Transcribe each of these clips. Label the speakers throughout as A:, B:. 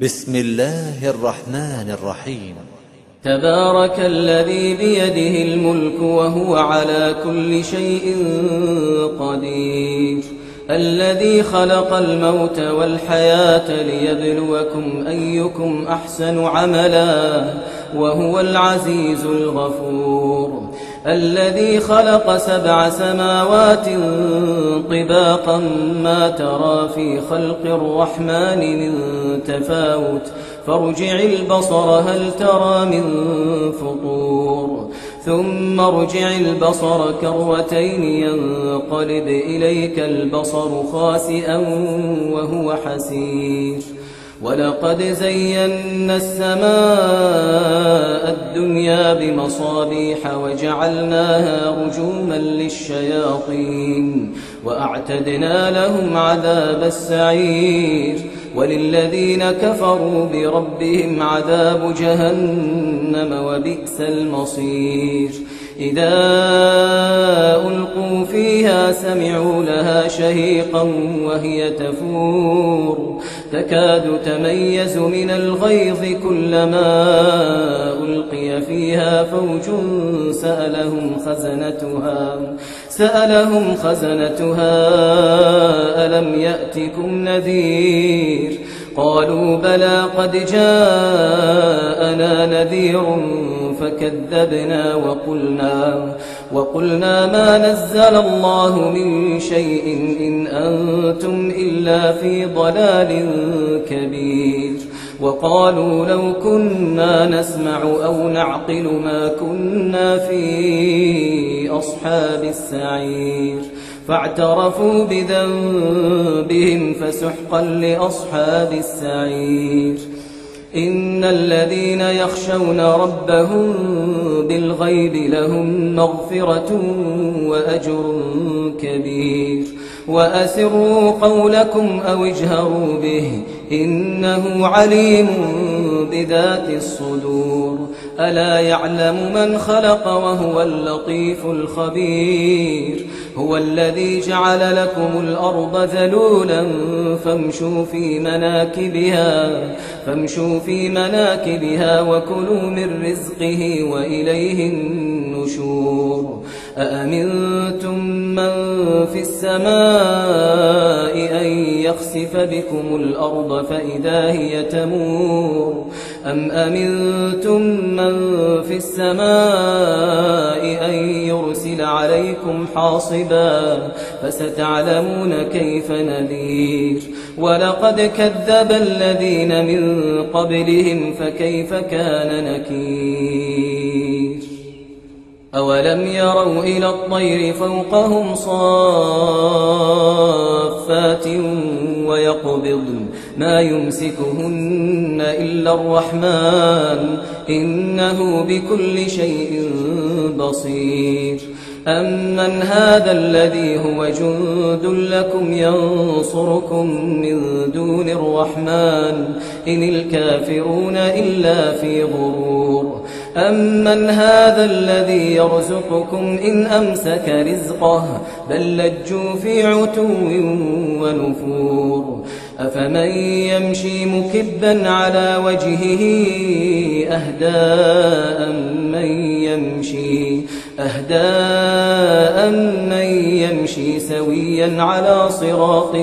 A: بسم الله الرحمن الرحيم.
B: تبارك الذي بيده الملك وهو على كل شيء قدير، الذي خلق الموت والحياة ليبلوكم أيكم أحسن عملا وهو العزيز الغفور، الذي خلق 7 سماوات طباقا ما ترى في خلق الرحمن من تفاوت فارجع البصر هل ترى من فطور، ثم ارجع البصر كرتين ينقلب إليك البصر خاسئا وهو حسير، ولقد زينا السماء الدنيا بمصابيح وجعلناها رجوما للشياطين وأعتدنا لهم عذاب السعير، وللذين كفروا بربهم عذاب جهنم وبئس المصير. إذا ألقوا فيها سمعوا لها شهيقا وهي تفور تكاد تميز من الغيظ كلما ألقي فيها فوج سألهم خزنتها ألم يأتكم نذير؟ قالوا بلى قد جاءنا نذير فكذبنا وقلنا ما نزل الله من شيء إن أنتم إلا في ضلال كبير، وقالوا لو كنا نسمع أو نعقل ما كنا في أصحاب السعير، فاعترفوا بذنبهم فسحقا لأصحاب السعير. إن الذين يخشون ربهم بالغيب لهم مغفرة وأجر كبير، وأسروا قولكم أو اجهروا به إنه عليم بذات الصدور، ألا يعلم من خلق وهو اللطيف الخبير، هو الذي جعل لكم الأرض ذلولا فامشوا في مناكبها وكلوا من رزقه وإليه النشور. أأمنتم من في السماء أن يخسف بكم الأرض فإذا هي تمور، أم أمنتم من في السماء أن يرسل عليكم حاصبا فستعلمون كيف نذير. ولقد كذب الذين من قبلهم فكيف كان نكير. أولم يروا إلى الطير فوقهم صافات ويقبضن ما يمسكهن إلا الرحمن إنه بكل شيء بصير. أمن هذا الذي هو جند لكم ينصركم من دون الرحمن إن الكافرون إلا في غرور. أمن هذا الذي يرزقكم إن أمسك رزقه بل لجوا في عتو ونفور. أفمن يمشي مكبا على وجهه أهداء من يمشي سويا على صراط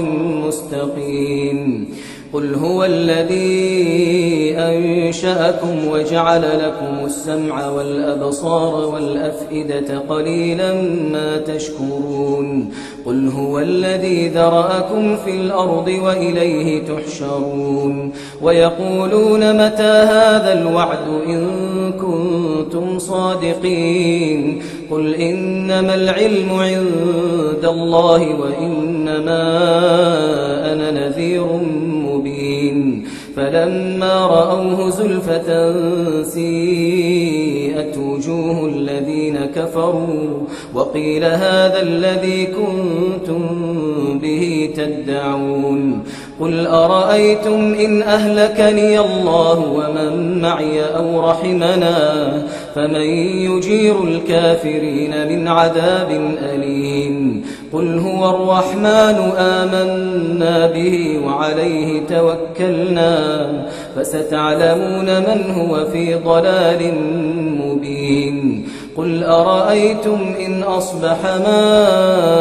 B: مستقيم. قل هو الذي أنشأكم وجعل لكم السمع والأبصار والأفئدة قليلا ما تشكرون. قل هو الذي ذرأكم في الأرض وإليه تحشرون. ويقولون متى هذا الوعد إن كنتم صادقين. قل إنما العلم عند الله وإنما أنا نذير مبين. فلما رأوه زلفة سيئت وجوه الذين كفروا وقيل هذا الذي كنتم به تدعون. قل أرأيتم إن أهلكني الله ومن معي أو رحمنا فمن يجير الكافرين من عذاب أليم قل هو الرحمن آمنا به وعليه توكلنا فستعلمون من هو في ضلال مبين قل أرأيتم إن أصبح ماؤكم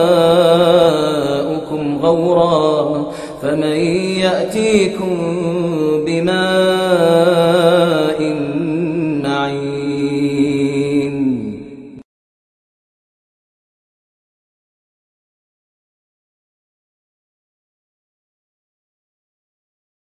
B: غورا فمن يأتيكم بماء